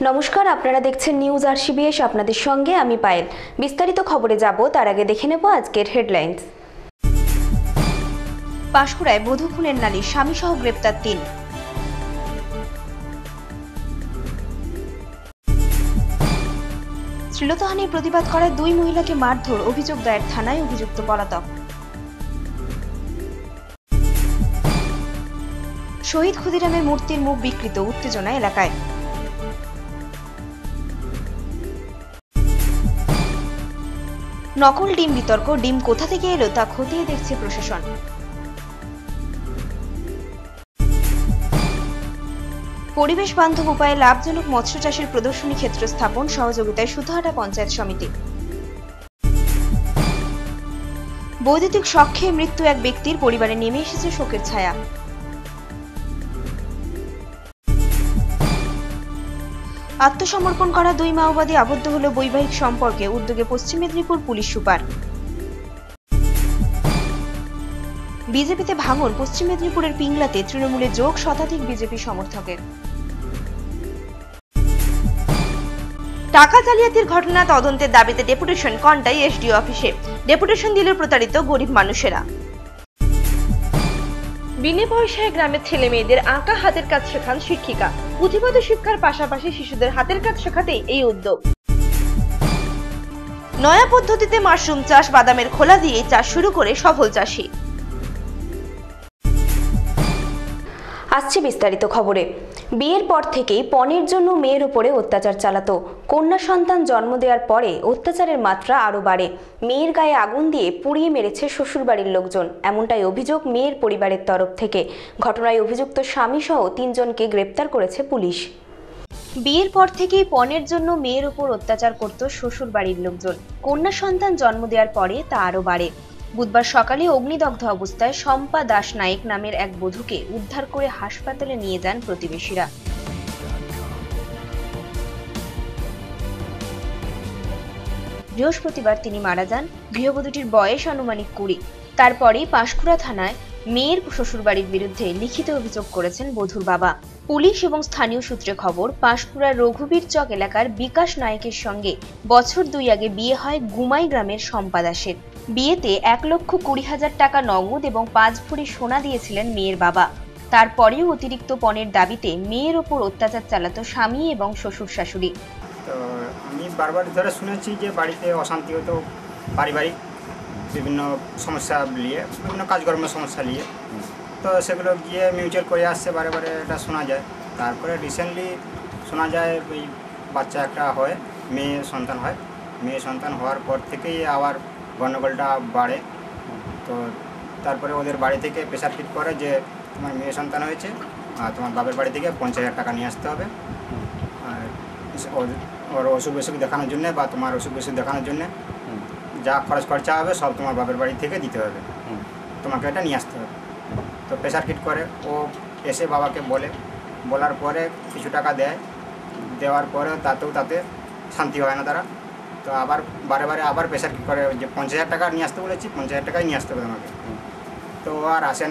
নমস্কার, আপনারা দেখছেন নিউজ আরসিবিএস। আপনাদের সঙ্গে আমি পায়েল। বিস্তারিত খবরে যাব তার আগে দেখে নেব আজকের হেডলাইন্স। পাঁশকুড়ায় বধূ খুনের নারী, স্বামী সহ গ্রেপ্তার ৩। শ্লীলতাহানির প্রতিবাদ করায় ২ মহিলাকে মারধর, অভিযোগ দায়ের থানায়, অভিযুক্ত পলাতক। শহীদ ক্ষুদিরামের মূর্তির মুখ বিকৃত, উত্তেজনা এলাকায়। নকল ডিম বিতর্ক, ডিম কোথা থেকে এলো তা খতিয়ে দেখছে প্রশাসন। পরিবেশ বান্ধব উপায়ে লাভজনক মৎস্য চাষের প্রদর্শনী ক্ষেত্র স্থাপন, সহযোগিতায় সুতাহাটা পঞ্চায়েত সমিতি। বৈদ্যুতিক শকে মৃত্যু এক ব্যক্তির, পরিবারে নেমে এসেছে শোকের ছায়া। আত্মসমর্পণ করা ২ মাওবাদী আবদ্ধ হল বৈবাহিক সম্পর্কে, উদ্যোগে পশ্চিম মেদিনীপুর পুলিশ সুপার। বিজেপিতে ভাঙন, পশ্চিম মেদিনীপুরের পিংলাতে তৃণমূলে যোগ শতাধিক বিজেপি সমর্থকের। টাকা জালিয়াতির ঘটনা তদন্তের দাবিতে ডেপুটেশন কন্টাই এসডিও অফিসে। ডেপুটেশন দিল প্রতারিত গরিব মানুষেরা। বিনে পয়সায় গ্রামের ছেলে মেয়েদের আঁকা হাতের কাজ শেখান শিক্ষিকা। পুঁথিগত শিক্ষার পাশাপাশি শিশুদের হাতের কাজ শেখাতেই এই উদ্যোগ। নয়া পদ্ধতিতে মাশরুম চাষ, বাদামের খোলা দিয়ে চাষ শুরু করে সফল চাষী। আসছে বিস্তারিত খবরে। বিয়ের পর থেকেই পণের জন্য মেয়ের উপরে অত্যাচার চালাতো। কন্যা সন্তান জন্ম দেওয়ার পরে অত্যাচারের মাত্রা আরও বাড়ে। মেয়ের গায়ে আগুন দিয়ে পুড়িয়ে মেরেছে শ্বশুরবাড়ির লোকজন, এমনটাই অভিযোগ মেয়ের পরিবারের তরফ থেকে। ঘটনায় অভিযুক্ত স্বামী সহ ৩ জনকে গ্রেপ্তার করেছে পুলিশ। বিয়ের পর থেকেই পণের জন্য মেয়ের উপর অত্যাচার করত শ্বশুরবাড়ির লোকজন। কন্যা সন্তান জন্ম দেওয়ার পরে তা আরও বাড়ে। বুধবার সকালে অগ্নিদগ্ধ অবস্থায় শম্পা দাস নায়েক নামের এক বধূকে উদ্ধার করে হাসপাতালে নিয়ে যান প্রতিবেশীরা। বৃহস্পতিবার তিনি মারা যান। গৃহবধূটির বয়স আনুমানিক ২০। তারপরেই পাঁশকুড়া থানায় মেয়ের শ্বশুরবাড়ির বিরুদ্ধে লিখিত অভিযোগ করেছেন বধূর বাবা। পুলিশ এবং স্থানীয় সূত্রে খবর, পাঁশকুড়ার রঘুবীর চক এলাকার বিকাশ নায়েকের সঙ্গে বছর ২ আগে বিয়ে হয় গুমাই গ্রামের শম্পা দাসের। বিয়েতে ১,২০,০০০ টাকা নগদ এবং ৫ ভরি সোনা দিয়েছিলেন মেয়ের বাবা। তারপরেও অতিরিক্ত পণের দাবিতে মেয়ের ওপর অত্যাচার চালাতো স্বামী এবং শ্বশুর শাশুড়ি। তো আমি বারবার ধরে শুনেছি যে বাড়িতে অশান্তি হতো, পারিবারিক বিভিন্ন সমস্যা নিয়ে, বিভিন্ন কাজকর্মের সমস্যা নিয়ে। তো সেগুলো গিয়ে মিউচুয়াল করে আসছে, বারে বারে এটা শোনা যায়। তারপরে রিসেন্টলি শোনা যায় ওই বাচ্চা একটা হয়, মেয়ে সন্তান হয়। মেয়ে সন্তান হওয়ার পর থেকেই আবার গণ্ডগোলটা বাড়ে। তো তারপরে ওদের বাড়ি থেকে প্রেশার ফিট করে যে তোমার মেয়ে সন্তান হয়েছে আর তোমার বাপের বাড়ি থেকে ৫০,০০০ টাকা নিয়ে আসতে হবে। আর ওর অসুখ বিসুখ দেখানোর জন্যে বা তোমার অসুখ বিসুখ দেখানোর জন্যে যা খরচা হবে সব তোমার বাপের বাড়ি থেকে দিতে হবে, তোমাকে এটা নিয়ে আসতে হবে। তো প্রেশার ফিট করে ও এসে বাবাকে বলার পরে কিছু টাকা দেওয়ার পরে তাতে শান্তি হয় না তারা। তো আবার বারে আবার প্রেশার ফিট করে যে ৫০,০০০ টাকা নিয়ে আসতে বলেছি, ৫০,০০০ টাকাই নিয়ে আসতে হবে তোমাকে। তো ও আর আসে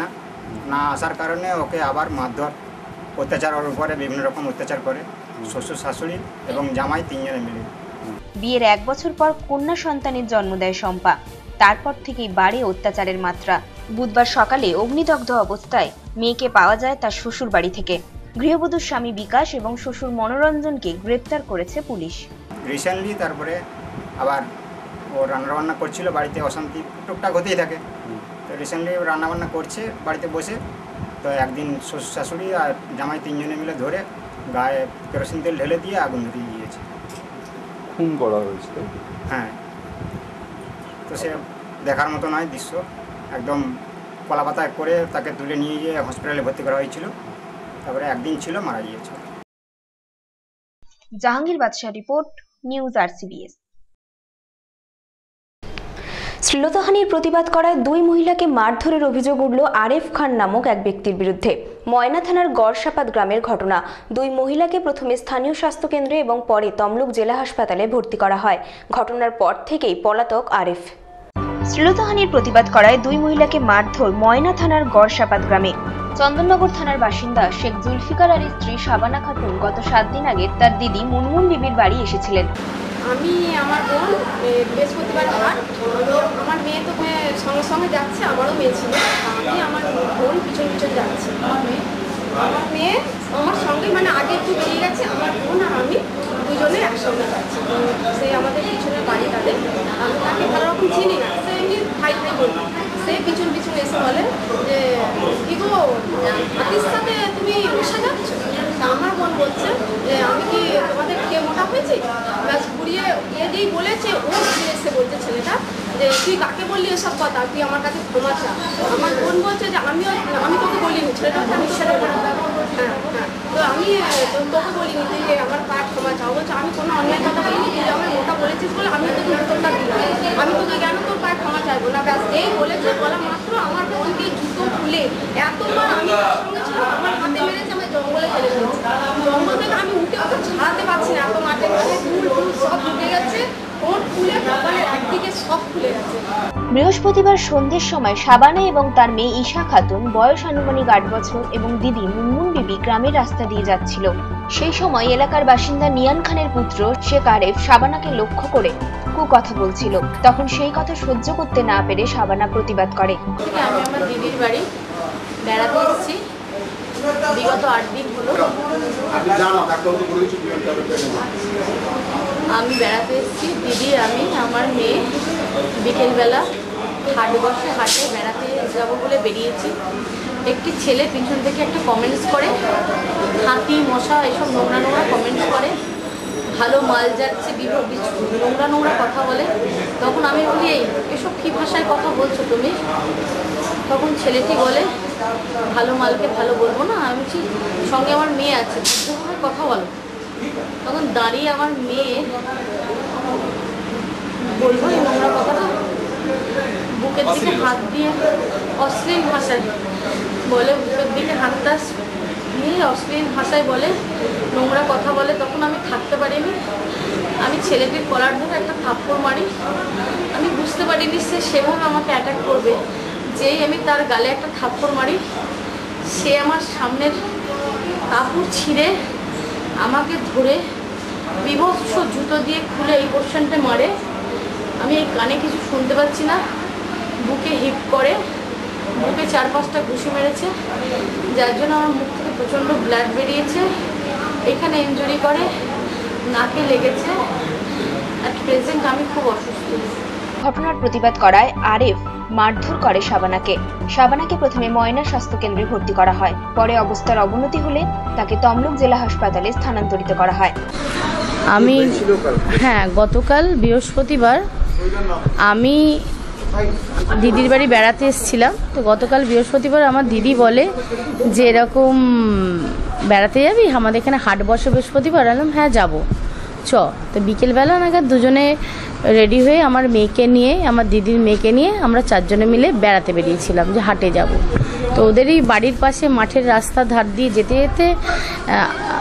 না আসার কারণে ওকে আবার মারধর, অত্যাচার, ওর উপরে বিভিন্ন রকম অত্যাচার করে শ্বশুর শাশুড়ি এবং জামাই ৩ জনে মিলে। বিয়ের ১ বছর পর কন্যা সন্তানের জন্ম দেয় শম্পা। তারপর থেকেই বাড়ে অত্যাচারের মাত্রা। বুধবার সকালে অগ্নিদগ্ধ অবস্থায় মেয়েকে পাওয়া যায় তার শ্বশুর বাড়ি থেকে। গৃহবধূর স্বামী বিকাশ এবং শ্বশুর মনোরঞ্জনকে গ্রেপ্তার করেছে পুলিশ। রিসেন্টলি তারপরে আবার ও রান্নাবান্না করছিল, বাড়িতে অশান্তি টুকটাক হতেই থাকে। তো রিসেন্টলি রান্নাবান্না করছে বাড়িতে বসে। তো একদিন শ্বশুর শাশুড়ি আর জামাই ৩ জনে মিলে ধরে গায়ে কেরোসিন তেল ঢেলে দিয়ে আগুন ধরিয়ে দিয়েছে। খুন করা হয়েছে। হ্যাঁ, তো সে দেখার মতো নয় দৃশ্য। একদম কলাপাতায় করে তাকে তুলে নিয়ে গিয়ে হসপিটালে ভর্তি করা হয়েছিল। তারপরে একদিন ছিল, মারা গিয়েছিল। জাহাঙ্গীর বাদশাহ রিপোর্ট, নিউজ আরসিবিএস। শ্লীলতাহানির প্রতিবাদ করায় ২ মহিলাকে মারধরের অভিযোগ উঠল আরেফ খান নামক এক ব্যক্তির বিরুদ্ধে। ময়না থানার গড়সাপাত গ্রামের ঘটনা। ২ মহিলাকে প্রথমে স্থানীয় স্বাস্থ্যকেন্দ্রে এবং পরে তমলুক জেলা হাসপাতালে ভর্তি করা হয়। ঘটনার পর থেকেই পলাতক আরেফ। শ্লীলতাহানির প্রতিবাদ করায় ২ মহিলাকে মারধর ময়না থানার গড়সাপাত গ্রামে। চন্দননগর থানার বাসিন্দা শেখ জুলফিকার আলীর স্ত্রী শাবানা খাতুন গত 7 দিন আগে তার দিদি মুনমুন বিবির বাড়ি এসেছিলেন। আমি আমার বোন বৃহস্পতিবার হাট, আমার মেয়ে তো সঙ্গে সঙ্গে যাচ্ছে, আমারও মেয়ে ছিল, আমি আমার বোন পিছন পিছন যাচ্ছি। আমার মেয়ে আমার সঙ্গে মানে আগে একটু বেরিয়ে গেছে, আমার বোন আর আমি দুজনে একসঙ্গে যাচ্ছি। তো সে আমাদের পিছনের বাড়ি তাদের, আমি তাকে ভালো রকম চিনি না, সে এমনি ভাই ভাই বলবো। সে পিছন পিছন এসে বলে যে কি গো হাতির সাথে তুমি বসে যাচ্ছ? তা আমার বোন বলছে যে আমি কি তোমাদের খেয়ে মোটা হয়েছি? ব্যাস ঘুরিয়ে যেই বলেছে ও এসে বলছে ছেলেটা যে তুই কাকে বললি এসব কথা, তুই আমার কাছে ক্ষমা চা। আমার বোন বলছে যে আমি তোকে বলিনি, ছেলেটা আমি সেটা তো আমি তোকে বলিনি, তুই আমার কাজ ক্ষমা চাও। বলছে আমি কোনো অন্যায় কথা বলিনি, তুই আমার মোটা বলেছিস বলে আমি তোকে উত্তরটা দিলাম, আমি তোকে কেন তোর পায়ে ক্ষমা চাইবো না। ব্যাস এই বলেছে, বলা মাত্র আমার বোনকে জুতো খুলে এতবার আমি তার সঙ্গে ছিলাম, আমার হাতে মেরেছে, আমি জঙ্গলে ফেলে দিয়েছি। জঙ্গল থেকে আমি উঠে ওকে ছাড়াতে পারছি না, এত মাঠে ফুল ফুল সব ঢুকে গেছে, ওর ফুলে কপালের একদিকে সব খুলে গেছে। বৃহস্পতিবার সন্ধ্যের সময় শাবানা এবং তার মেয়ে ঈশা খাতুন বয়স আনুমানিক 8 বছর এবং দিদি মুনমুন বিবি গ্রামের রাস্তা দিয়ে যাচ্ছিল। সেই সময় এলাকার বাসিন্দা নিয়ান খানের পুত্র শেখ আরেফ শাবানাকে লক্ষ্য করে কথা বলছিল। তখন সেই কথা সহ্য করতে না পেরে শাবানা প্রতিবাদ করে। আমি আমার দিদির বাড়ি বেড়াতে এসেছি, বিগত 8 দিন হলো আমি বেড়াতে এসেছি। দিদি, আমি, আমার মেয়ে বিকেলবেলা হাটে বেড়াতে যাবো বলে বেরিয়েছি। একটি ছেলে পিছন থেকে একটা কমেন্টস করে, হাতি মশা এসব নোংরা নোংরা কমেন্টস করে, ভালো মাল যাচ্ছে, নোংরা নোংরা কথা বলে। তখন আমি বলি এসব কী ভাষায় কথা বলছো তুমি? তখন ছেলেটি বলে ভালো মালকে ভালো বলবো না, আমি সঙ্গে আমার মেয়ে আছে, ভদ্রভাবে কথা বলো। তখন দাঁড়িয়ে আমার মেয়ে বলবো এই নোংরা কথাটা, বুকের দিকে হাত দিয়ে অশ্লীল ভাষায় বলে, বুকের দিকে হাতটা নিয়ে অশ্লীল ভাষায় বলে, নোংরা কথা বলে। তখন আমি থাকতে পারিনি, আমি ছেলেটির কলার ধরে একটা থাপ্পড় মারি। আমি বুঝতে পারিনি সে সেভাবে আমাকে অ্যাটাক করবে। যেই আমি তার গালে একটা থাপ্পড় মারি, সে আমার সামনের কাপড় ছিঁড়ে আমাকে ধরে বিভৎস জুতো দিয়ে খুলে এই পোর্শনটা মারে। আমি এই কানে কিছু শুনতে পাচ্ছি না, বুকে হিপ করে, বুকে 4-5টা ঘুষি মেরেছে, যার জন্য আমার মুখ থেকে প্রচণ্ড ব্লাড বেরিয়েছে। এখানে ইনজুরি করে, নাকে লেগেছে। অ্যাট প্রেজেন্ট আমি খুব অসুস্থ। ঘটনার প্রতিবাদ করায় আরেফ মারধর করে শাবানাকে প্রথমে ময়না স্বাস্থ্য কেন্দ্রে ভর্তি করা হয়, পরে অবস্থার অবনতি হলে তাকে তমলুক জেলা হাসপাতালে স্থানান্তরিত করা হয়। আমি গতকাল বৃহস্পতিবার আমি দিদির বাড়ি বেড়াতে এসেছিলাম। তো গতকাল বৃহস্পতিবার আমার দিদি বলে যে এরকম বেড়াতে যাবি, আমাদের এখানে হাট বসে বৃহস্পতিবার। বললাম হ্যাঁ যাবো, চ। তো বিকেলবেলা নাগাদ দুজনে রেডি হয়ে আমার মেয়েকে নিয়ে, আমার দিদির মেয়েকে নিয়ে আমরা 4 জনে মিলে বেড়াতে বেরিয়েছিলাম যে হাটে যাব। তো ওদেরই বাড়ির পাশে মাঠের রাস্তা ধার দিয়ে যেতে যেতে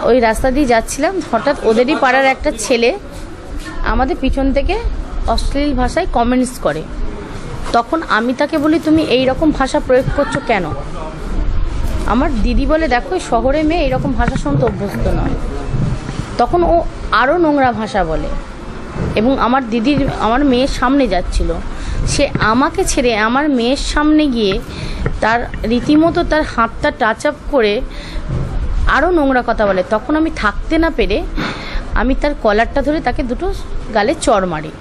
ওই রাস্তা দিয়ে যাচ্ছিলাম, হঠাৎ ওদেরই পাড়ার একটা ছেলে আমাদের পিছন থেকে অশ্লীল ভাষায় কমেন্টস করে। তখন আমি তাকে বলি তুমি এই রকম ভাষা প্রয়োগ করছো কেন? আমার দিদি বলে দেখো শহরে মেয়ে এইরকম ভাষা শুনতে অভ্যস্ত নয়। তখন ও আরও নোংরা ভাষা বলে এবং আমার মেয়ের সামনে যাচ্ছিল, সে আমাকে ছেড়ে আমার মেয়ের সামনে গিয়ে তার রীতিমতো তার হাতটা টাচ আপ করে আরও নোংরা কথা বলে। তখন আমি থাকতে না পেরে আমি তার কলারটা ধরে তাকে দুটো গালে চড় মারি।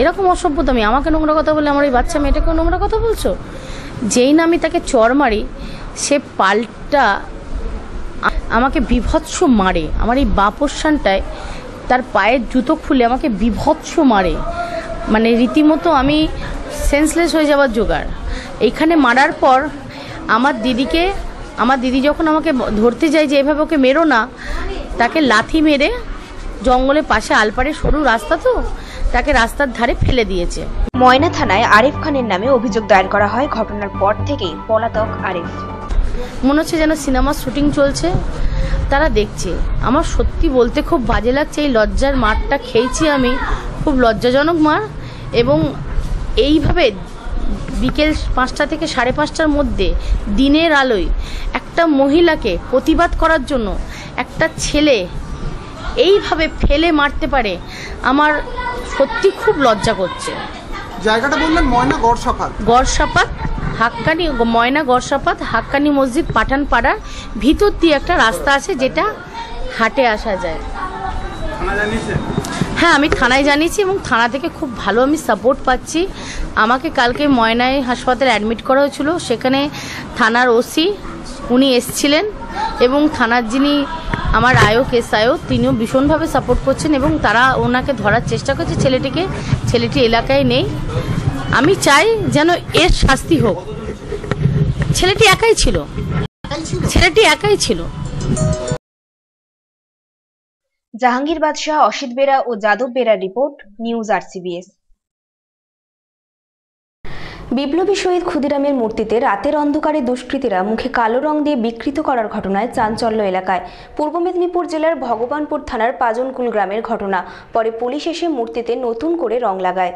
এরকম অসভ্যতামি, আমাকে নোংরা কথা বলে আমার ওই বাচ্চা মেয়েটাকেও নোংরা কথা বলছো? যেই না আমি তাকে চড় মারি, সে পাল্টা আমাকে বিভৎস মারে। আমার এই বাপস্থানটায় তার পায়ের জুতো খুলে আমাকে বিভৎস মারে, মানে রীতিমতো আমি সেন্সলেস হয়ে যাওয়ার জোগাড়। এইখানে মারার পর আমার দিদি যখন আমাকে ধরতে যায় যে এভাবে ওকে মেরো না, তাকে লাথি মেরে জঙ্গলের পাশে আলপাড়ে সরু রাস্তা, তো তাকে রাস্তার ধারে ফেলে দিয়েছে। ময়না থানায় আরেফ খানের নামে অভিযোগ দায়ের করা হয়। ঘটনার পর থেকেই পলাতক আরেফ। মনে হচ্ছে যেন সিনেমার শুটিং চলছে, তারা দেখছে। আমার সত্যি বলতে খুব বাজে লাগছে, এই লজ্জার মারটা খেয়েছি আমি, খুব লজ্জাজনক মার। এবং এইভাবে বিকেল 5টা থেকে 5:30টার মধ্যে দিনের আলোয় একটা মহিলাকে প্রতিবাদ করার জন্য একটা ছেলে এইভাবে ফেলে মারতে পারে, আমার সত্যি খুব লজ্জা করছে। জায়গাটা বললেন ময়না গড়সাফাত হাক্কানি ময়না গড়সাফাত হাক্কানি মসজিদ পাঠানপাড়ার ভিতর দিয়ে একটা রাস্তা আছে যেটা হাটে আসা যায়। হ্যাঁ, আমি থানায় জানিয়েছি এবং থানা থেকে খুব ভালো আমি সাপোর্ট পাচ্ছি। আমাকে কালকে ময়নায় হাসপাতালে অ্যাডমিট করা হয়েছিল, সেখানে থানার ওসি উনি এসছিলেন এবং থানার যিনি আমার আয়ক এসআইও তিনিও ভীষণভাবে সাপোর্ট করছেন এবং তারা ওনাকে ধরার চেষ্টা করছে ছেলেটি এলাকায় নেই। আমি চাই যেন এর শাস্তি হোক। ছেলেটি একাই ছিল। জাহাঙ্গীর বাদশাহ, অসিত বেরা ও যাদব বেরার রিপোর্ট, নিউজ RCBS। বিপ্লবী শহীদ ক্ষুদিরামের মূর্তিতে রাতের অন্ধকারে দুষ্কৃতীরা মুখে কালো রং দিয়ে বিকৃত করার ঘটনায় চাঞ্চল্য এলাকায়। পূর্ব মেদিনীপুর জেলার ভগবানপুর থানার পাজনকুল গ্রামের ঘটনা। পরে পুলিশ এসে মূর্তিতে নতুন করে রং লাগায়।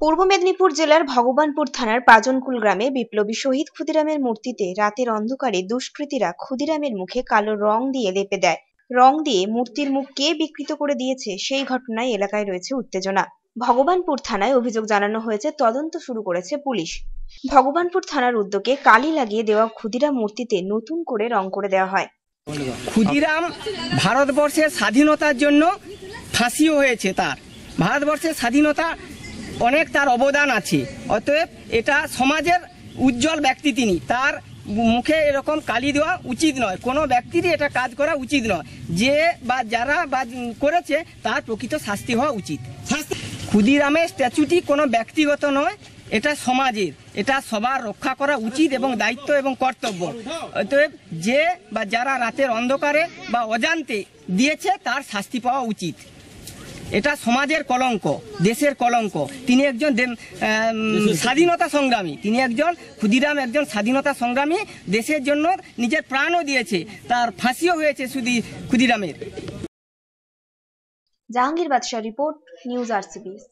পূর্ব মেদিনীপুর জেলার ভগবানপুর থানার পাজনকুল গ্রামে বিপ্লবী শহীদ ক্ষুদিরামের মূর্তিতে রাতের অন্ধকারে দুষ্কৃতীরা ক্ষুদিরামের মুখে কালো রং দিয়ে লেপে দেয়। রং দিয়ে মূর্তির মুখ কে বিকৃত করে দিয়েছে সেই ঘটনায় এলাকায় রয়েছে উত্তেজনা। ভগবানপুর থানায় অভিযোগ জানানো হয়েছে, তদন্ত শুরু করেছে পুলিশ। ভগবানপুর থানার উদ্যোগে কালি লাগিয়ে দেওয়া ক্ষুদিরাম মূর্তিতে নতুন করে রং করে দেওয়া হয়। ক্ষুদিরাম ভারতবর্ষের স্বাধীনতার জন্য ফাঁসিও হয়েছে। তার ভারতবর্ষের স্বাধীনতা অনেক তার অবদান আছে, অতএব এটা সমাজের উজ্জ্বল ব্যক্তি তিনি। তার মুখে এরকম কালি দেওয়া উচিত নয়, কোনো ব্যক্তিরই এটা কাজ করা উচিত নয়। যে বা যারা বা করেছে তার প্রকৃত শাস্তি হওয়া উচিত। ক্ষুদিরামের স্ট্যাচুটি কোনো ব্যক্তিগত নয়, এটা সমাজের, এটা সবার রক্ষা করা উচিত এবং দায়িত্ব এবং কর্তব্য। অতএব যে বা যারা রাতের অন্ধকারে বা অজান্তে দিয়েছে তার শাস্তি পাওয়া উচিত। এটা সমাজের কলঙ্ক, দেশের কলঙ্ক। তিনি একজন স্বাধীনতা সংগ্রামী, ক্ষুদিরাম একজন স্বাধীনতা সংগ্রামী, দেশের জন্য নিজের প্রাণও দিয়েছে। তার ফাঁসিও হয়েছে ক্ষুদিরামের। জাহাঙ্গীর বাদশাহ রিপোর্ট, নিউজ RCBS।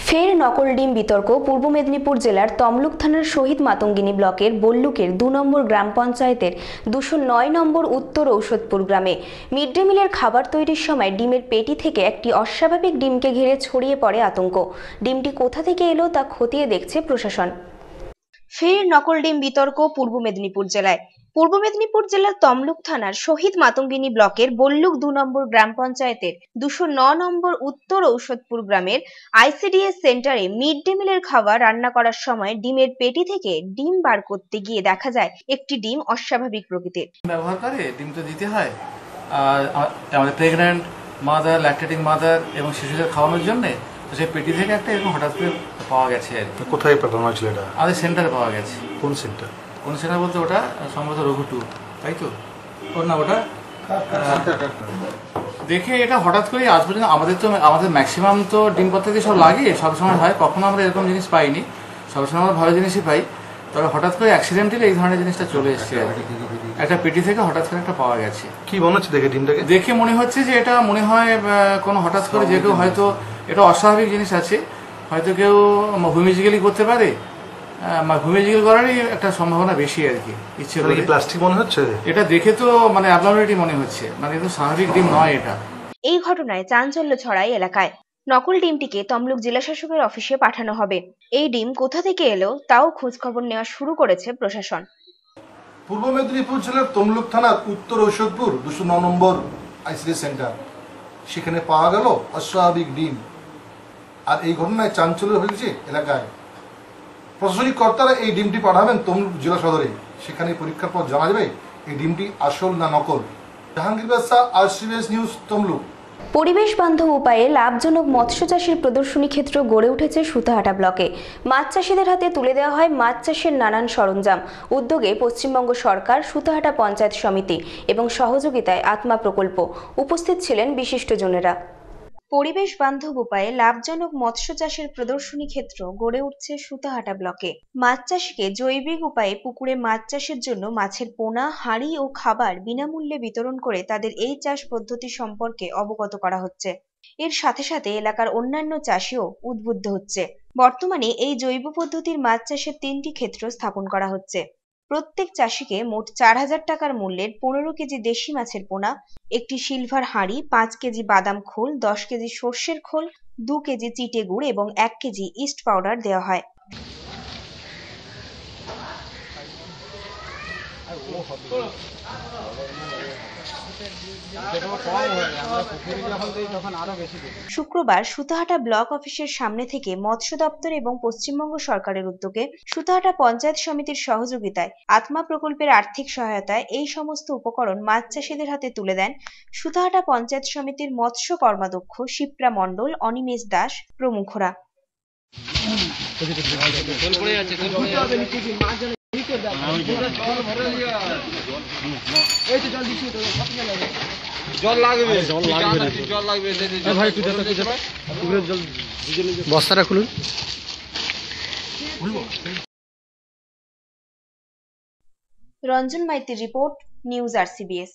ফের নকল ডিম বিতর্ক। পূর্ব মেদিনীপুর জেলার তমলুক থানার শহীদ মাতঙ্গিনী ব্লকের বল্লুকের 2 নম্বর গ্রাম পঞ্চায়েতের 209 নম্বর উত্তর ঔষধপুর গ্রামে মিড ডে মিলের খাবার তৈরির সময় ডিমের পেটি থেকে একটি অস্বাভাবিক ডিমকে ঘিরে ছড়িয়ে পড়ে আতঙ্ক। ডিমটি কোথা থেকে এলো তা খতিয়ে দেখছে প্রশাসন। ফের নকল ডিম বিতর্ক পূর্ব মেদিনীপুর জেলায়। পূর্ব মেদিনীপুর জেলার তমলুক থানার শহীদ মাতঙ্গিনী ব্লকের বল্লুক 2 নম্বর গ্রাম পঞ্চায়েতের 209 নম্বর উত্তর ঔষধপুর গ্রামের ICDS সেন্টারে মিড ডে মিলের খাবার রান্না করার সময় ডিমের পেটি থেকে ডিম বার করতে গিয়ে দেখা যায় একটি ডিম অস্বাভাবিক প্রকৃতির। ব্যবহার করে ডিম তো দিতে হয়, আর আমাদের প্রেগন্যান্ট মাদার, ল্যাকটেটিং মাদার এবং শিশুদের খাওয়ানোর জন্য সেই পেটি থেকে একটা এরকম হঠাৎ করে পাওয়া গেছে। কোথায় পাঠানো হয়েছিল এটা? আমাদের সেন্টারে পাওয়া গেছে। কোন সেন্টার? কোন সেন্টার বলতে ওটা সম্ভবত রঘু 2, তাই তো? ওর না ওটা দেখে এটা হঠাৎ করে আজ পর্যন্ত আমাদের ম্যাক্সিমাম তো ডিম পদ্ধতি সব লাগে, সবসময় হয়, কখনো আমরা এরকম জিনিস পাইনি, সবসময় আমরা ভালো জিনিসই পাই। তবে হঠাৎ করে অ্যাক্সিডেন্টালি এই ধরনের জিনিসটা চলে এসছে। একটা পেটি থেকে হঠাৎ করে একটা পাওয়া গেছে। কি মনে হচ্ছে দেখে ডিমটাকে? দেখে মনে হচ্ছে যে এটা মনে হয় কোনো হঠাৎ করে যে কেউ হয়তো এটা অস্বাভাবিক জিনিস আছে, হয়তো কেউ ভূমিজিক্যালি করতে পারে, ভূমিজিক্যাল করারই একটা সম্ভাবনা বেশি আর কি। ইচ্ছে করে প্লাস্টিক মনে হচ্ছে এটা দেখে, তো মানে অ্যাবনর্মালিটি মনে হচ্ছে, মানে এটা স্বাভাবিক ডিম নয় এটা। এই ঘটনায় চাঞ্চল্য ছড়ায় এলাকায়। নকল ডিমটিকে তমলুক জেলা শাসকের অফিসে পাঠানো হবে। এই ডিম কোথা থেকে এলো তাও খোঁজ খবর নেওয়া শুরু করেছে প্রশাসন। পূর্ব মেদিনীপুর জেলার তমলুক থানার উত্তর ঔষধপুর 209 নম্বর ICDS সেন্টার, সেখানে পাওয়া গেল অস্বাভাবিক ডিম। আর এই ঘটনায় চাঞ্চল্য হয়েছে এলাকায়। প্রশাসনিক কর্তারা এই ডিমটি পাঠাবেন তমলুক জেলা সদরে, সেখানে পরীক্ষার পর জানা যাবে এই ডিমটি আসল না নকল। জাহাঙ্গীর বাদশাহ, RCBS নিউজ, তমলুক। পরিবেশ বান্ধব উপায়ে লাভজনক মৎস্য চাষের প্রদর্শনী ক্ষেত্র গড়ে উঠেছে সুতাহাটা ব্লকে। মাছ চাষিদের হাতে তুলে দেওয়া হয় মাছ চাষের নানান সরঞ্জাম। উদ্যোগে পশ্চিমবঙ্গ সরকার, সুতাহাটা পঞ্চায়েত সমিতি এবং সহযোগিতায় আত্মা প্রকল্প। উপস্থিত ছিলেন বিশিষ্টজনেরা। পরিবেশ বান্ধব উপায়ে লাভজনক মৎস্য চাষের প্রদর্শনী ক্ষেত্র গড়ে উঠছে সুতাহাটা ব্লকে। মাছ চাষিকে জৈবিক উপায়ে পুকুরে মাছ চাষের জন্য মাছের পোনা, হাঁড়ি ও খাবার বিনামূল্যে বিতরণ করে তাদের এই চাষ পদ্ধতি সম্পর্কে অবগত করা হচ্ছে। এর সাথে সাথে এলাকার অন্যান্য চাষিও উদ্বুদ্ধ হচ্ছে। বর্তমানে এই জৈব পদ্ধতির মাছ চাষের 3টি ক্ষেত্র স্থাপন করা হচ্ছে। প্রত্যেক চাষিকে মোট 4,000 টাকার মূল্যের 15 কেজি দেশি মাছের পোনা, একটি সিলভার হাঁড়ি, 5 কেজি বাদাম খোল, 10 কেজি সর্ষের খোল, 2 কেজি চিটে গুড় এবং 1 কেজি ইস্ট পাউডার দেওয়া হয়। শুক্রবার সুতাহাটা ব্লক অফিসের সামনে থেকে মৎস্য দপ্তর এবং পশ্চিমবঙ্গ সরকারের উদ্যোগে সুতাহাটা পঞ্চায়েত সমিতির সহযোগিতায় আত্মা প্রকল্পের আর্থিক সহায়তায় এই সমস্ত উপকরণ মাছ চাষিদের হাতে তুলে দেন সুতাহাটা পঞ্চায়েত সমিতির মৎস্য কর্মাধ্যক্ষ শিপ্রা মণ্ডল, অনিমেষ দাস প্রমুখরা। বস্তাটা খুলুন। রঞ্জন মাইতির রিপোর্ট, নিউজ RCBS।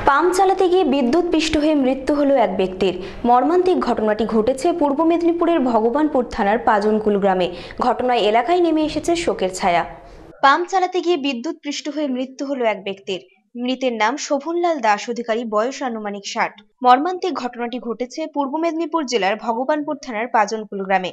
পাম্প চালাতে গিয়ে বিদ্যুৎ পৃষ্ঠ হয়ে মৃত্যু হলো এক ব্যক্তির। মর্মান্তিক ঘটনাটি ঘটেছে পূর্ব মেদিনীপুরের ভগবানপুর থানার পাজনকুল গ্রামে। ঘটনায় এলাকায় নেমে এসেছে শোকের ছায়া। পাম্প চালাতে গিয়ে বিদ্যুৎ পৃষ্ঠ হয়ে মৃত্যু হলো এক ব্যক্তির। মৃতের নাম শোভনলাল দাস অধিকারী, বয়স আনুমানিক 60। মর্মান্তিক ঘটনাটি ঘটেছে পূর্ব মেদিনীপুর জেলার ভগবানপুর থানার পাজনকুল গ্রামে।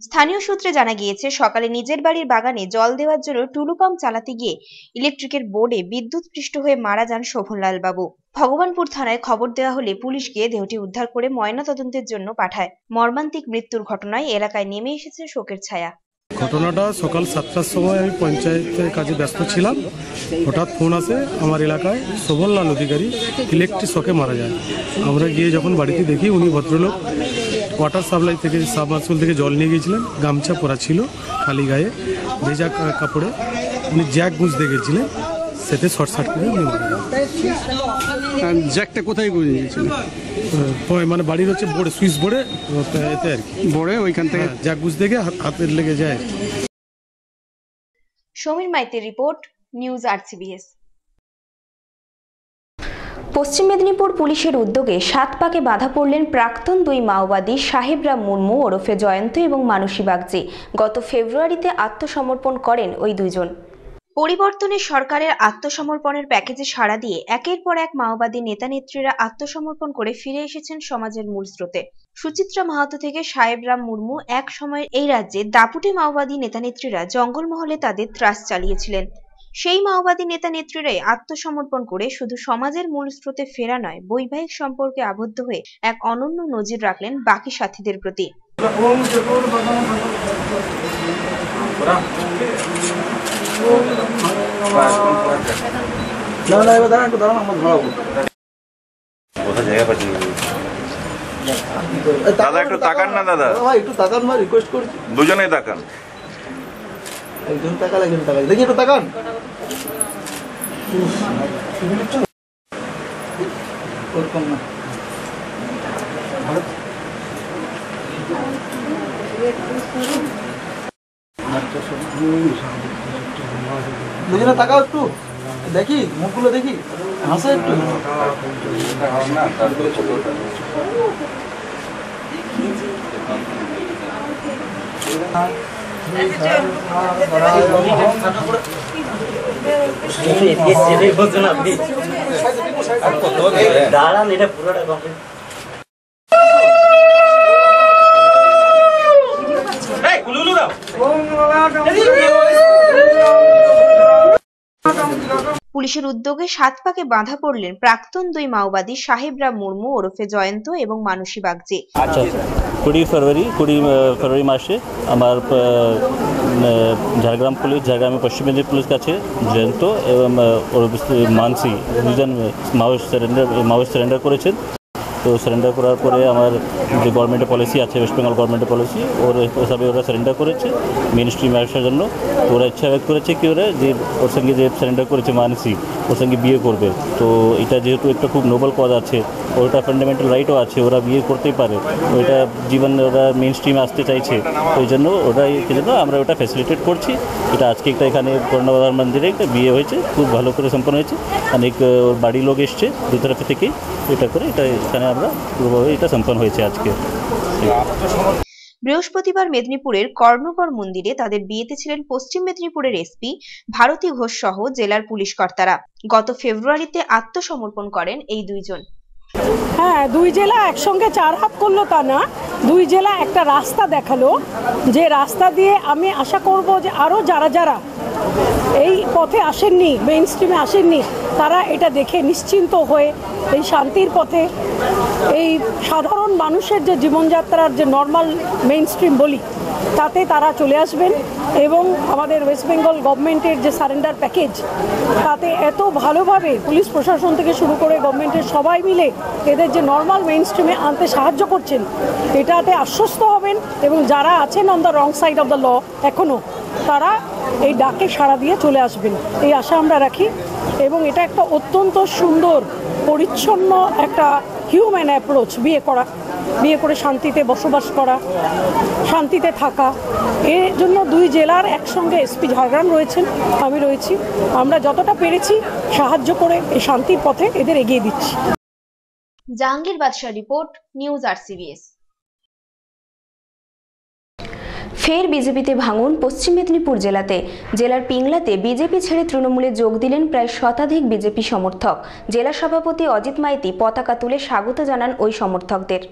স্থানীয় সূত্রে জানা গিয়েছে, সকালে নিজের বাড়ির বাগানে জল দেওয়ার জন্য টুলু পাম্প চালাতে গিয়ে ইলেকট্রিকের বোর্ডে বিদ্যুৎ পৃষ্ঠ হয়ে মারা যান শোভনলাল বাবু। ভগবানপুর থানায় খবর দেওয়া হলে পুলিশ গিয়ে দেহটি উদ্ধার করে ময়নাতদন্তের জন্য পাঠায়। মর্মান্তিক মৃত্যুর ঘটনায় এলাকায় নেমে এসেছে শোকের ছায়া। ঘটনাটা সকাল 7টার সময় আমি পঞ্চায়েতের কাজে ব্যস্ত ছিলাম। হঠাৎ ফোন আসে আমার এলাকায় শোভনলাল অধিকারী ইলেকট্রিক শকে মারা যায়। আমরা গিয়ে যখন বাড়িতে দেখি উনি ভদ্রলোক ওয়াটার সাপ্লাই থেকে সাবমার্সিবল থেকে জল নিয়ে গিয়েছিলেন, গামছা পরা ছিল, খালি গায়ে ভেজা কাপড়ে উনি জ্যাক গুঁজতে গেছিলেন, সেতে শর্ট সার্কিটে উনি মারা যান। জ্যাকটা কোথায় গুঁজে গিয়েছিল? মানে বাড়ির হচ্ছে বোর্ডে, সুইচ বোর্ডে এতে আর কি, বোর্ডে ওইখান থেকে জ্যাক গুঁজতে গিয়ে হাতে লেগে যায়। সমীর মাইতির report, news RCBS। Paschim Medinipur পুলিশের উদ্যোগে 7 পাকে বাধা পড়লেন প্রাক্তন 2 মাওবাদী সাহেবরাম মুর্মু ওরফে জয়ন্ত এবং মানসী বাগচি। গত ফেব্রুয়ারিতে আত্মসমর্পণ করেন ওই দুইজন। পরিবর্তনের সরকারের আত্মসমর্পণের প্যাকেজে সাড়া দিয়ে একের পর এক মাওবাদী নেতানেত্রীরা আত্মসমর্পণ করে ফিরে এসেছেন সমাজের মূল স্রোতে। সুচিত্রা মাহাতো থেকে সাহেবরাম মুর্মু এক সময় এই রাজ্যে দাপুটে মাওবাদী নেতানেত্রীরা জঙ্গলমহলে তাদের ত্রাস চালিয়েছিলেন। সেই মাওবাদী নেতানেত্রীরাই আত্মসমর্পণ করে শুধু সমাজের মূল স্রোতে ফেরা নয়, বৈবাহিক সম্পর্কে আবদ্ধ হয়ে এক অনন্য নজির রাখলেন বাকি সাথীদের প্রতি। দাদা একটু তাকান না, দাদা একটু তাকান, না রিকোয়েস্ট করছি, দুজনেই তাকান। একজন তাকান, একজন তাকান, দেখি একটু তাকান। দুজনে তাকাও একটু, দেখি মুখগুলো দেখি, হাসা একটু। দাঁড়ান, এটা পুরোটা কমপ্লিট। পুলিশের উদ্যোগে 7 পাকে বাধা পড়লেন প্রাক্তন 2 মাওবাদী সাহেবরাম মুর্মু ওরফে জয়ন্ত এবং মানসী বাগচি। 20 ফেব্রুয়ারি মাসে আমার ঝাড়গ্রাম পশ্চিম মেদিনীপুর পুলিশ কাছে জয়ন্ত এবং মানসী দুজন মাওয়িস্ট সারেন্ডার করেছেন। তো সারেন্ডার করার পরে আমার যে গভর্নমেন্টের পলিসি আছে, ওয়েস্ট বেঙ্গল গভর্নমেন্টের পলিসি, ওর হিসাবে ওরা সারেন্ডার করেছে মেন স্ট্রিমে আসার জন্য। তো ওরা ইচ্ছা ব্যক্ত করেছে কি ওরা যে ওর সঙ্গে যে সারেন্ডার করেছে মানসি, ওর সঙ্গে বিয়ে করবে। তো এটা যেহেতু একটা খুব নোবেল কজ আছে, ওটা ফান্ডামেন্টাল রাইটও আছে, ওরা বিয়ে করতেই পারে, ওইটা জীবনে ওরা মেন স্ট্রিমে আসতে চাইছে, ওই জন্য ওটাই জন্য আমরা ওটা ফ্যাসিলিটেট করছি। এটা আজকে একটা এখানে করোনাবাজার মন্দিরে একটা বিয়ে হয়েছে, খুব ভালো করে সম্পন্ন হয়েছে, অনেক বাড়ির লোক এসছে দু তরফ থেকেই, এটা করে এটা এখানে আমরা পুরোভাবে এটা সম্পন্ন হয়েছে আজকে। বৃহস্পতিবার মেদিনীপুরের কর্ণগড় মন্দিরে তাদের বিয়েতে ছিলেন পশ্চিম মেদিনীপুরের এসপি ভারতী ঘোষ সহ জেলার পুলিশ কর্তারা। গত ফেব্রুয়ারিতে আত্মসমর্পণ করেন এই দুইজন। হ্যাঁ, দুই জেলা একসঙ্গে চার হাত করলো তা না, দুই জেলা একটা রাস্তা দেখালো, যে রাস্তা দিয়ে আমি আশা করব যে আরও যারা যারা এই পথে আসেননি, মেইন স্ট্রিমে আসেননি, তারা এটা দেখে নিশ্চিন্ত হয়ে এই শান্তির পথে এই সাধারণ মানুষের যে জীবনযাত্রার যে নর্মাল মেইন স্ট্রিম বলি, তাতে তারা চলে আসবেন। এবং আমাদের ওয়েস্ট বেঙ্গল গভর্নমেন্টের যে সারেন্ডার প্যাকেজ, তাতে এত ভালোভাবে পুলিশ প্রশাসন থেকে শুরু করে গভর্নমেন্টের সবাই মিলে এদের যে নর্মাল মেইন স্ট্রিমে আনতে সাহায্য করছেন, এটাতে আশ্বস্ত হবেন। এবং যারা আছেন on the wrong side of the law এখনও, তারা এই ডাকে সাড়া দিয়ে চলে আসবেন, এই আশা আমরা রাখি। এবং এটা একটা অত্যন্ত সুন্দর পরিচ্ছন্ন একটা হিউম্যান অ্যাপ্রোচ, বিয়ে করে শান্তিতে বসবাস করা, শান্তিতে থাকা। এর জন্য দুই জেলার একসঙ্গে এসপি ঝাড়গ্রাম রয়েছেন, আমি রয়েছি, আমরা যতটা পেরেছি সাহায্য করে এই শান্তির পথে এদের এগিয়ে দিচ্ছি। জাহাঙ্গীর বাদশাহ রিপোর্ট, নিউজ RCBS। ফের বিজেপিতে ভাঙন পশ্চিম মেদিনীপুর জেলাতে। জেলার পিংলাতে বিজেপি ছেড়ে তৃণমূলে যোগ দিলেন প্রায় শতাধিক বিজেপি সমর্থক। জেলা সভাপতি অজিত মাইতি পতাকা তুলে স্বাগত জানান ওই সমর্থকদের।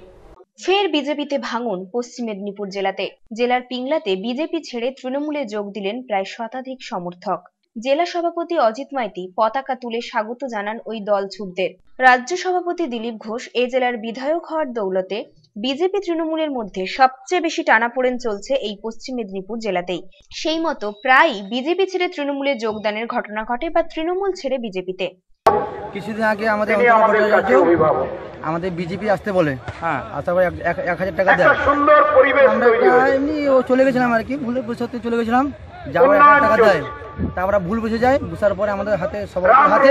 ফের বিজেপিতে ভাঙন পশ্চিম মেদিনীপুর জেলাতে। জেলার পিংলাতে বিজেপি ছেড়ে তৃণমূলে যোগ দিলেন প্রায় শতাধিক সমর্থক। জেলা সভাপতি অজিত মাইতি পতাকা তুলে স্বাগত জানান ওই দলছুটদের। রাজ্য সভাপতি দিলীপ ঘোষ এ জেলার বিধায়ক হওয়ার দৌলতে বিজেপি তৃণমূলের মধ্যে সবচেয়ে বেশি টানাপোড়েন চলছে এই পশ্চিম মেদিনীপুর জেলাতেই। সেই মতো প্রায়ই বিজেপি ছেড়ে তৃণমূলে যোগদানের ঘটনা ঘটে বা তৃণমূল ছেড়ে বিজেপিতে। কিছুদিন আগে আমাদের বিজেপি আসতে বলে, হ্যাঁ, আসার পর 1000 টাকা দেয়। এমনি ও চলে গেছিলাম আর কি, ভুলে বসে চলে গেছিলাম, যাওয়ার 1000 টাকা দেয়। তারপরে ভুল বুঝে যায়, বুঝার পরে আমাদের হাতে সবার হাতে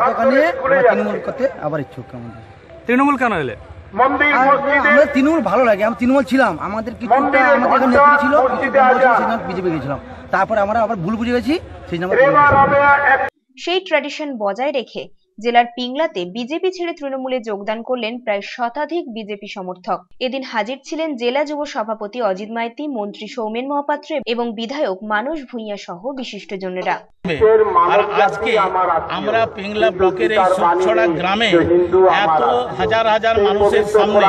টাকা নিয়ে তৃণমূল করতে আবার ইচ্ছুক। আমাদের তৃণমূল কেন এলে? আমাদের তৃণমূল ভালো লাগে, আমি তৃণমূল ছিলাম, আমাদের কিছুটা আমাদের নেত্রী ছিল, বিজেপি গেছিলাম, তারপরে আমরা আবার ভুল বুঝে গেছি, সেই জন্য। সেই ট্র্যাডিশন বজায় রেখে জেলার পিংলাতে বিজেপি ছেড়ে তৃণমূলে যোগদান করলেন প্রায় শতাধিক বিজেপি সমর্থক। এদিন হাজির ছিলেন জেলা যুব সভাপতি অজিত মাইতি, মন্ত্রী সৌমেন মহাপাত্র এবং বিধায়ক মানস ভূঁইয়া সহ বিশিষ্টজনেরা। আর আজকে আমরা পিংলা ব্লকের এই সুকছড়া গ্রামে এত হাজার হাজার মানুষের সামনে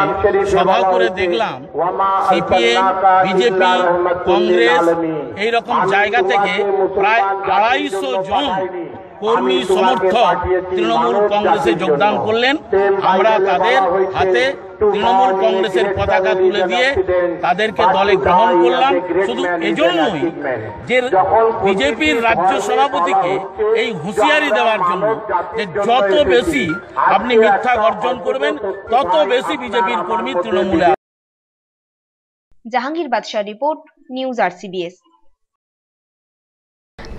সভা করে দেখলাম, সিপিএম, বিজেপি, কংগ্রেস এইরকম জায়গা থেকে প্রায় 250 জন কর্মী সমর্থক তৃণমূল কংগ্রেসে যোগদান করলেন। আমরা তাদের হাতে তৃণমূল কংগ্রেসের পতাকা তুলে দিয়ে তাদেরকে দলে গ্রহণ করলাম। শুধু এজন্যই যে বিজেপির রাজ্য সভাপতিকে এই হুঁশিয়ারি দেওয়ার জন্য যে যত বেশি আপনি মিথ্যা গর্জন করবেন, তত বেশি বিজেপির কর্মী তৃণমূলে। জাহাঙ্গীর বাদশাহ রিপোর্ট, নিউজ RCBS।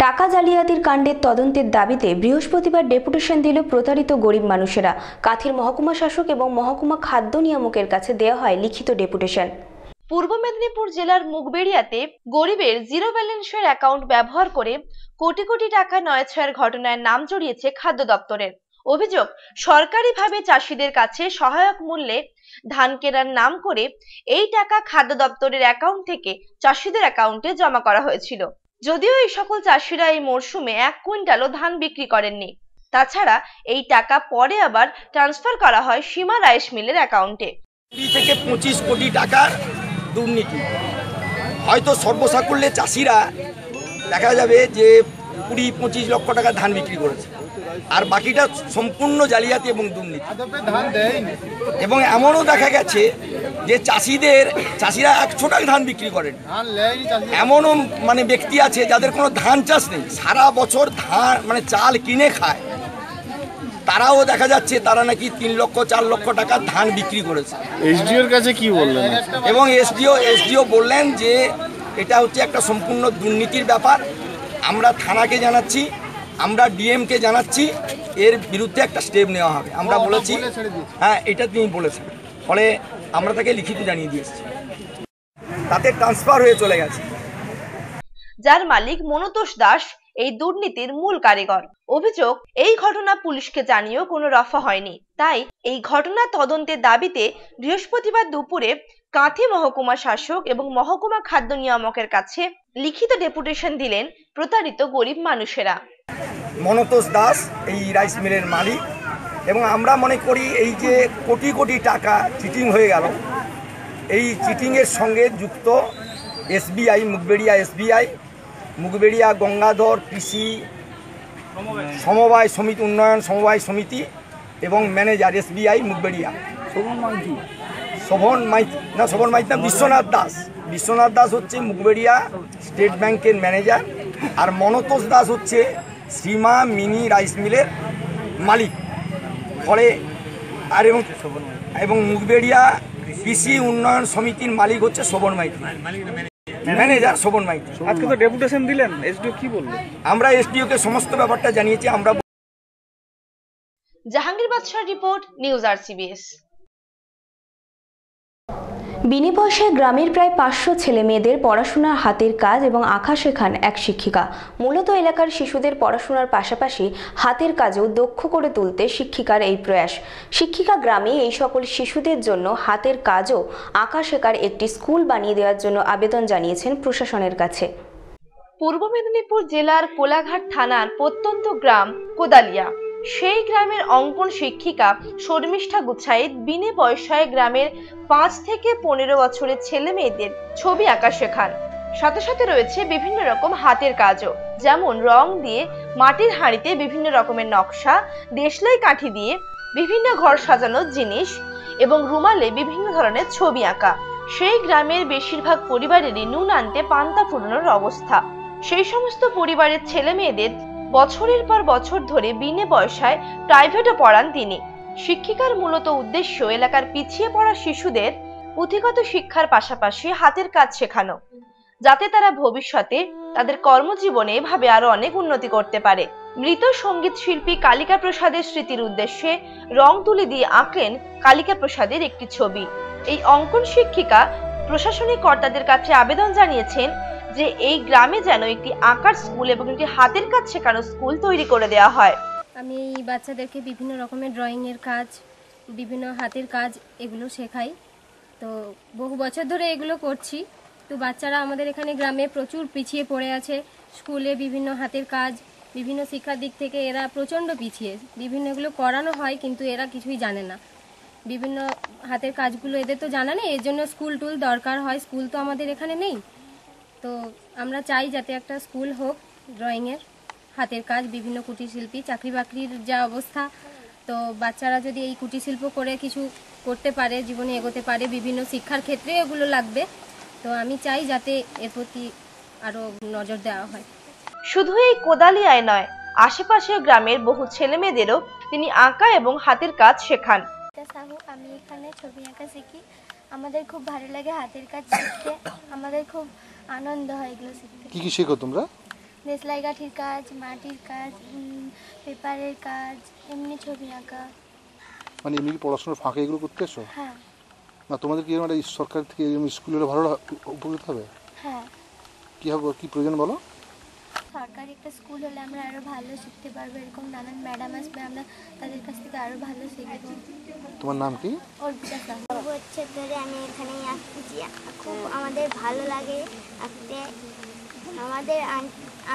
টাকা জালিয়াতির কাণ্ডের তদন্তের দাবিতে বৃহস্পতিবার ডেপুটেশন দিল প্রতারিত গরিব মানুষেরা। কাথির মহকুমা শাসক এবং মহকুমা খাদ্য নিয়ামকের কাছে দেওয়া হয় লিখিত ডেপুটেশন। পূর্ব মেদিনীপুর জেলার মুগবেড়িয়াতে গরিবের জিরো ব্যালেন্সের অ্যাকাউন্ট ব্যবহার করে কোটি কোটি টাকা নয়ছয়ের ঘটনায় নাম জড়িয়েছে খাদ্য দপ্তরের। অভিযোগ, সরকারিভাবে চাষিদের কাছে সহায়ক মূল্যে ধান কেনার নাম করে এই টাকা খাদ্য দপ্তরের অ্যাকাউন্ট থেকে চাষিদের অ্যাকাউন্টে জমা করা হয়েছিল। যদিও এই সকল চাষিরা এই মরশুমে 1 কুইন্টালও ধান বিক্রি করেননি। তাছাড়া এই টাকা পরে আবার ট্রান্সফার করা হয় সীমা রাইস মিলের অ্যাকাউন্টে। 20 থেকে 25 কোটি টাকার দুর্নীতি। হয়তো সর্বসাকুল্যে চাষিরা দেখা যাবে যে 20-25 লক্ষ টাকা ধান বিক্রি করেছে, আর বাকিটা সম্পূর্ণ জালিয়াতি এবং দুর্নীতি। এবং এমনও দেখা গেছে যে চাষিরা 100 টাকা ধান বিক্রি করেন। এমনও ব্যক্তি আছে যাদের কোনো ধান চাষ নেই, সারা বছর ধান চাল কিনে খায়। তারাও দেখা যাচ্ছে তারা নাকি 3 লক্ষ 4 লক্ষ টাকা ধান বিক্রি করেছে। এসডিওর কাছে কি বললেন? এবং এসডিও বললেন যে এটা হচ্ছে একটা সম্পূর্ণ দুর্নীতির ব্যাপার, আমরা থানাকে জানাচ্ছি, আমরা ডিএমকে জানাচ্ছি, এর বিরুদ্ধে একটা স্টেপ নেওয়া হবে। আমরা বলেছি, হ্যাঁ এটা তিনি বলেছেন, ফলে আমরা তাকে লিখিত জানিয়ে দিয়েছি, তাতে ট্রান্সফার হয়ে চলে গেছে। যার মালিক মনতোষ দাস এই দুর্নীতির মূল কারিগর। অভিযোগ, এই ঘটনা পুলিশকে জানিয়েও কোনো রফা হয়নি। তাই এই ঘটনা তদন্তের দাবিতে বৃহস্পতিবার দুপুরে কাঁথি মহকুমা শাসক এবং মহকুমা খাদ্য নিয়ামকের কাছে লিখিত ডেপুটেশন দিলেন প্রতারিত গরিব মানুষেরা। মনতোষ দাস এই রাইস মিলের মালিক, এবং আমরা মনে করি এই যে কোটি কোটি টাকা চিটিং হয়ে গেল, এই চিটিংয়ের সঙ্গে যুক্ত এসবিআই, মুগবেড়িয়া এসবিআই, মুগবেড়িয়া গঙ্গাধর কৃষি সমবায় সমিতি, উন্নয়ন সমবায় সমিতি এবং ম্যানেজার এসবিআই মুগবেড়িয়া শোভন মাইতি না বিশ্বনাথ দাস হচ্ছে মুগবেড়িয়া স্টেট ব্যাংকের ম্যানেজার, আর মনতোষ দাস হচ্ছে সীমা মিনি রাইস মিলের মালিক। ফলে আর এবং মুগবেড়িয়া কৃষি উন্নয়ন সমিতির মালিক হচ্ছে শোভন মাইতি, ম্যানেজার শোভন মাইতি। আজকে তো ডেপুটেশন দিলেন, এসডিও কি বললো? আমরা এসডিওকে সমস্ত ব্যাপারটা জানিয়েছি। আমরা জাহাঙ্গীর বাদশাহ রিপোর্ট, নিউজ RCBS। বিনে পয়সায় গ্রামের প্রায় 500 ছেলে মেয়েদের পড়াশোনার হাতের কাজ এবং আঁকা শেখান এক শিক্ষিকা। মূলত এলাকার শিশুদের পড়াশোনার পাশাপাশি হাতের কাজেও দক্ষ করে তুলতে শিক্ষিকার এই প্রয়াস। শিক্ষিকা গ্রামে এই সকল শিশুদের জন্য হাতের কাজ ও আঁকা শেখার একটি স্কুল বানিয়ে দেওয়ার জন্য আবেদন জানিয়েছেন প্রশাসনের কাছে। পূর্ব মেদিনীপুর জেলার কোলাঘাট থানার প্রত্যন্ত গ্রাম কোদালিয়া, সেই গ্রামের অঙ্কন শিক্ষিকা শর্মিষ্ঠা গুচ্ছাইত বিনে পয়সায় গ্রামের 5 থেকে 15 বছরের ছেলে মেয়েদের ছবি আঁকা শেখান। সাথে সাথে রয়েছে বিভিন্ন রকম হাতের কাজও, যেমন রং দিয়ে মাটির হাঁড়িতে বিভিন্ন রকমের নকশা, দেশলাই কাঠি দিয়ে বিভিন্ন ঘর সাজানোর জিনিস এবং রুমালে বিভিন্ন ধরনের ছবি আঁকা। সেই গ্রামের বেশিরভাগ পরিবারেরই নুন আনতে পান্তা ফুরানোর অবস্থা। সেই সমস্ত পরিবারের ছেলে মেয়েদের বছরের পর বছর ধরে বিনে পয়সায় প্রাইভেটে পড়ান তিনি। শিক্ষিকার মূলত উদ্দেশ্য এলাকার পিছিয়ে পড়া শিশুদের পুঁথিগত শিক্ষার পাশাপাশি হাতের কাজ শেখানো, যাতে তারা ভবিষ্যতে তাদের কর্মজীবনে এভাবে আরো অনেক উন্নতি করতে পারে। মৃত সঙ্গীত শিল্পী কালিকা প্রসাদের স্মৃতির উদ্দেশ্যে রং তুলি দিয়ে আঁকলেন কালিকা প্রসাদের একটি ছবি। এই অঙ্কন শিক্ষিকা প্রশাসনিক কর্তাদের কাছে আবেদন জানিয়েছেন যে এই গ্রামে যেন একটি আঁকার স্কুল এবং একটি হাতের কাজ শেখানোর স্কুল তৈরি করে দেওয়া হয়। আমি এই বাচ্চাদেরকে বিভিন্ন রকমের ড্রয়িংয়ের কাজ, বিভিন্ন হাতের কাজ এগুলো শেখাই। তো বহু বছর ধরে এগুলো করছি। তো বাচ্চারা আমাদের এখানে গ্রামে প্রচুর পিছিয়ে পড়ে আছে। স্কুলে বিভিন্ন হাতের কাজ, বিভিন্ন শিক্ষার দিক থেকে এরা প্রচণ্ড পিছিয়ে। বিভিন্ন এগুলো করানো হয় কিন্তু এরা কিছুই জানে না। বিভিন্ন হাতের কাজগুলো এদের তো জানা নেই, এর জন্য স্কুল টুল দরকার হয়। স্কুল তো আমাদের এখানে নেই। তো আমরা চাই যাতে একটা স্কুল হোক ড্রয়িংয়ের, হাতের কাজ, বিভিন্ন কুটির শিল্পী। চাকরি বাকরির যা অবস্থা, তো বাচ্চারা যদি এই কুটির শিল্প করে কিছু করতে পারে, জীবনে এগোতে পারে, বিভিন্ন শিক্ষার ক্ষেত্রে এগুলো লাগবে। তো আমি চাই যাতে এর প্রতি আরও নজর দেওয়া হয়। শুধু এই কোদালিয়ায় নয়, আশেপাশের গ্রামের বহু ছেলে মেয়েদেরও তিনি আঁকা এবং হাতের কাজ শেখান। আমি এখানে ছবি আঁকা শিখি। আমাদের খুব ভালো লাগে হাতের কাজ শিখতে, আমাদের খুব আনন্দ হয় এগুলো শিখতে। কি কি শেখো তোমরা? দেশলাই কাঠির কাজ, মাটির কাজ, পেপারের কাজ, এমনি ছবি আঁকা। মানে এমনি পড়াশোনার ফাঁকে এগুলো করতে এসো? হ্যাঁ। না তোমাদের কি এরকম একটা সরকার থেকে এরকম স্কুল হলে ভালো উপকৃত হবে? হ্যাঁ। কি হবে, কি প্রয়োজন বলো? সরকারি একটা স্কুল হলে আমরা আরো ভালো শিখতে পারবো। এরকম নানান ম্যাডাম আসবে, আমরা তাদের কাছ থেকে আরো ভালো শিখবো। তোমার নাম কি? অর্পিতা সাহা। বছর ধরে আমি এখানেই আঁকছি, খুব আমাদের ভালো লাগে আঁকতে। আমাদের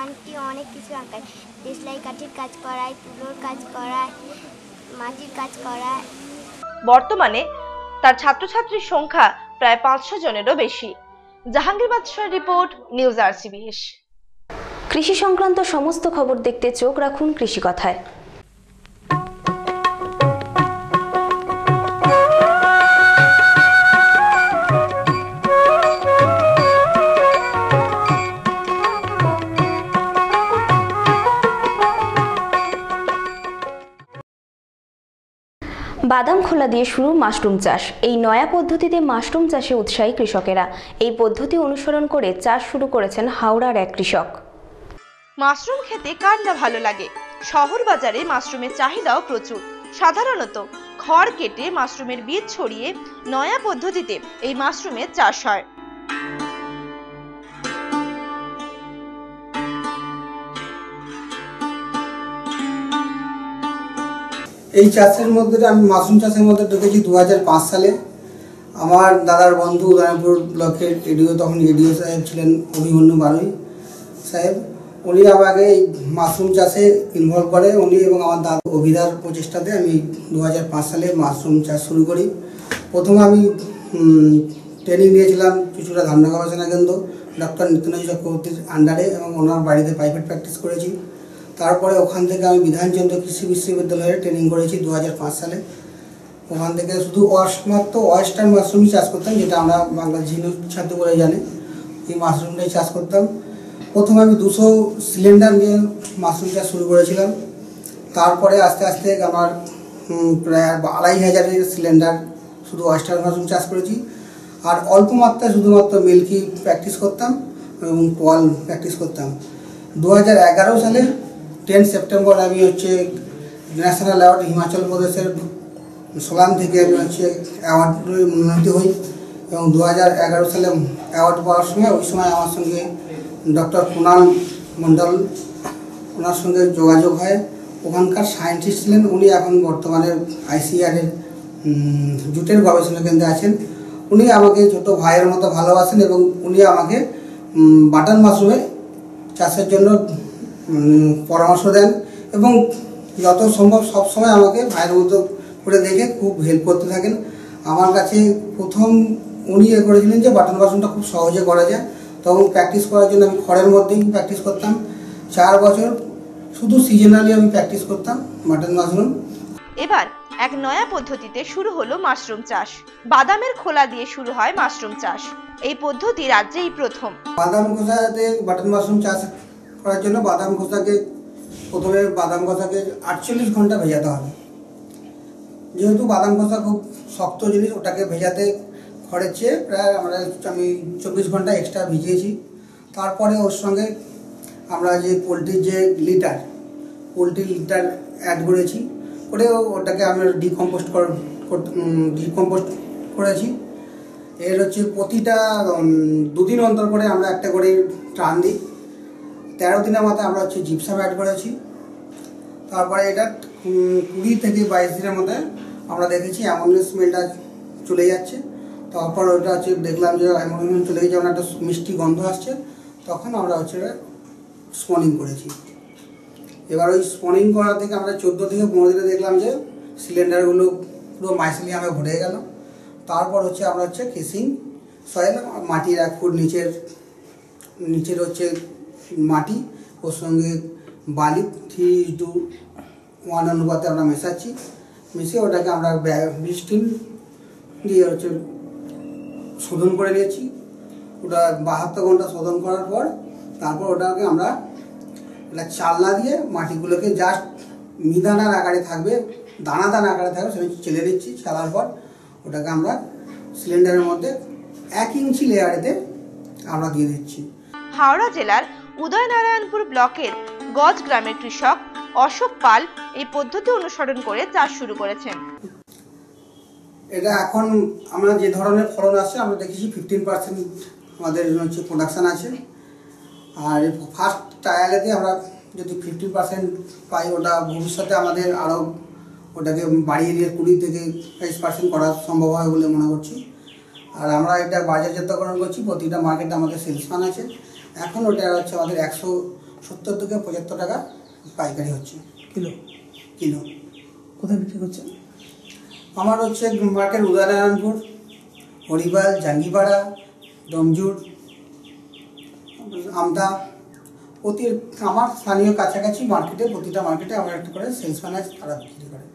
আন্টি অনেক কিছু আঁকায়, দেশলাই কাঠির কাজ করায়, তুলোর কাজ করায়, মাটির কাজ করায়। বর্তমানে তার ছাত্রছাত্রীর সংখ্যা প্রায় 500 জনেরও বেশি। জাহাঙ্গীর বাদশাহ রিপোর্ট, নিউজ RCBS। কৃষি সংক্রান্ত সমস্ত খবর দেখতে চোখ রাখুন কৃষি কথায়। বাদাম খোলা দিয়ে শুরু মাশরুম চাষ। এই নয়া পদ্ধতিতে মাশরুম চাষে উৎসাহী কৃষকেরা। এই পদ্ধতি অনুসরণ করে চাষ শুরু করেছেন হাওড়ার এক কৃষক। মাশরুম খেতে কার না ভালো লাগে। শহর বাজারে মাশরুমের চাহিদাও প্রচুর। সাধারণত খড় কেটে মাশরুমের বীজ ছড়িয়ে নয়া পদ্ধতিতে এই মাশরুমের চাষ হয়। এই চাষের মধ্যে আমি মাশরুম চাষের মধ্যে ঢুকেছি 2005 সালে। আমার দাদার বন্ধু উদয়পুর ব্লকের এডিও, তখন এডিও সাহেব ছিলেন অভিমন্যু বারুই সাহেব। উনি আমাকে এই মাশরুম চাষে ইনভলভ করে। উনি এবং আমার দাদা অভিধার প্রচেষ্টাতে আমি 2005 সালে মাশরুম চাষ শুরু করি। প্রথমে আমি ট্রেনিং নিয়েছিলাম চুচুড়া ধারণা গবেষণা কেন্দ্র ডক্টর নিত্যনজি চক্রবর্তীর আন্ডারে, এবং ওনার বাড়িতে প্রাইভেট প্র্যাকটিস করেছি। তারপরে ওখান থেকে আমি বিধানচন্দ্র কৃষি বিশ্ববিদ্যালয়ে ট্রেনিং করেছি 2005 সালে। ওখান থেকে শুধু মাত্র ওয়েস্টার্ন মাশরুমই চাষ করতাম, যেটা আমরা বাংলা ঝিনুক ছাতু বলে জানি। এই মাশরুমটাই চাষ করতাম। প্রথমে আমি 200 সিলিন্ডার নিয়ে মাশরুম চাষ শুরু করেছিলাম। তারপরে আস্তে আস্তে আমার প্রায় 2500 সিলিন্ডার শুধু ওয়েস্টার্ন মাশরুম চাষ করেছি। আর অল্প মাত্রায় শুধুমাত্র মিল্কি প্র্যাকটিস করতাম এবং পোয়াল প্র্যাকটিস করতাম। 2011 সালে 10 সেপ্টেম্বর আমি ন্যাশনাল অ্যাওয়ার্ড হিমাচল প্রদেশের সোলান থেকে আমি অ্যাওয়ার্ড মনোনীত হই, এবং 2011 সালে অ্যাওয়ার্ড পাওয়ার সময় ওই সময় আমার সঙ্গে ডক্টর কুণাল মণ্ডল, ওনার সঙ্গে যোগাযোগ হয়। ওখানকার সায়েন্টিস্ট ছিলেন উনি, এখন বর্তমানে ICAR-এর জুটের গবেষণা কেন্দ্রে আছেন। উনি আমাকে ছোট ভাইয়ের মতো ভালোবাসেন এবং উনি আমাকে বাটন মাশরুমে চাষের জন্য পরামর্শ দেন, এবং যত সম্ভব সবসময় আমাকে ভাইয়ের মতো করে দেখে খুব হেল্প করতে থাকেন। আমার কাছে প্রথম উনি করেছিলেন যে বাটন মাশরুমটা খুব সহজে করা যায়। তখন প্র্যাকটিস করার জন্য আমি খড়ের মধ্যেই প্র্যাকটিস করতাম। 4 বছর শুধু সিজনালি আমি প্র্যাকটিস করতাম বাটন মাশরুম। এবার এক নয়া পদ্ধতিতে শুরু হলো মাশরুম চাষ। বাদামের খোলা দিয়ে শুরু হয় মাশরুম চাষ। এই পদ্ধতি রাজ্যেই প্রথম। বাদাম খোসাতে বাটন মাশরুম চাষ করার জন্য প্রথমে বাদাম খোসাকে 48 ঘন্টা ভেজাতে হবে। যেহেতু বাদাম খোসা খুব শক্ত জিনিস, ওটাকে ভেজাতে খড়ের চেয়ে প্রায় আমি 24 ঘন্টা এক্সট্রা ভিজিয়েছি। তারপরে ওর সঙ্গে আমরা যে পোলট্রির যে লিটার অ্যাড করেছি, করে ওটাকে আমরা ডিকম্পোস্ট করেছি। এর প্রতিটা 2 দিন অন্তর করে আমরা একটা করে ট্রান দিই। 13 দিনের মাথায় আমরা জিপসাম অ্যাড করেছি। তারপরে এটা 20 থেকে 22 দিনের মধ্যে আমরা দেখেছি অ্যামোনিয়া স্মেলটা চলে যাচ্ছে। তারপর ওটা দেখলাম যে অ্যামোনিয়া চলে গেছে, একটা মিষ্টি গন্ধ আসছে। তখন আমরা স্পনিং করেছি। এবার ওই স্পনিং করা থেকে আমরা 14 থেকে 15 দিনে দেখলাম যে সিলিন্ডারগুলো পুরো মাইসেলিয়ামে ভরে গেল। তারপর আমরা কেসিং সয়েল, মাটির 1 ফুট নিচের মাটি, ওর সঙ্গে বালি 3:1 অনুপাতে আমরা মেশাচ্ছি। মিশিয়ে ওটাকে আমরা 20 দিন দিয়ে শোধন করে নিয়েছি। ওটা 72 ঘন্টা শোধন করার পর তারপর ওটাকে আমরা চালনা দিয়ে মাটিগুলোকে জাস্ট মিদানার আকারে থাকবে, দানা আকারে থাকবে, সেটা চেলে দিচ্ছি। চালার পর ওটাকে আমরা সিলিন্ডারের মধ্যে 1 ইঞ্চি লেয়ারেতে আমরা দিয়ে দিচ্ছি। হাওড়া জেলার উদয়নারায়ণপুর ব্লকের গজ গ্রামের কৃষক অশোক পাল এই পদ্ধতি অনুসরণ করে চাষ শুরু করেছেন। এটা এখন আমরা যে ধরনের ফলন আসছে আমরা দেখেছি 15% আমাদের প্রোডাকশান আছে। আর ফার্স্ট ট্রায়ালেতে আমরা যদি 50% পাই, ওটা ভবিষ্যতে আমাদের আরও ওটাকে বাড়িয়ে দিয়ে 20 থেকে 22% করা সম্ভব হয় বলে মনে করছি। আর আমরা এটা বাজারজাতকরণ করছি, প্রতিটা মার্কেটে আমাদের সেলসম্যান আছে। এখন ওটা আমাদের 170 থেকে 75 টাকা পাইকারি হচ্ছে কিলো। কোথায় বিক্রি করছে? আমার মার্কেট উদয়নারায়ণপুর, হরিবাল, জাঙ্গিপাড়া, ডমজুর, আমদা, আমার স্থানীয় কাছাকাছি মার্কেটে, প্রতিটা মার্কেটে আমার একটা করে সেলসম্যান আছে, তারা বিক্রি করে।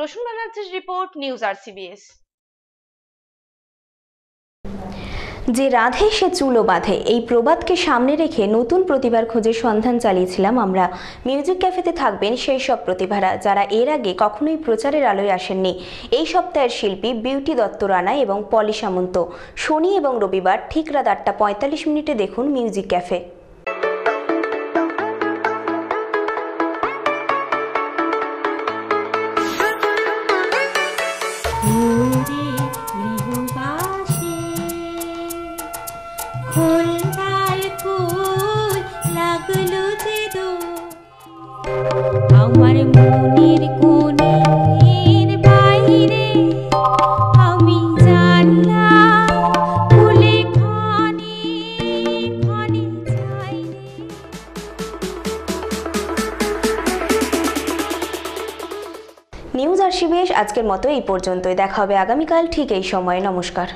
প্রসূন ব্যানার্জির রিপোর্ট, নিউজ RCBS। যে রাধে সে চুলো বাঁধে, এই প্রবাদকে সামনে রেখে নতুন প্রতিভার খোঁজে সন্ধান চালিয়েছিলাম আমরা। মিউজিক ক্যাফেতে থাকবেন সেই সব প্রতিভারা যারা এর আগে কখনোই প্রচারের আলোয় আসেননি। এই সপ্তাহের শিল্পী বিউটি দত্ত রানা এবং পলি সামন্ত। শনি এবং রবিবার ঠিক রাত 8:45 দেখুন মিউজিক ক্যাফে। আমার মনের কোণের বাইরে আমি জানলাম ফুলে ক্ষণে ক্ষণে চাই রে। নিউজ RCBS আজকের মতো এই পর্যন্তই। দেখা হবে আগামীকাল ঠিক এই সময়ে। নমস্কার।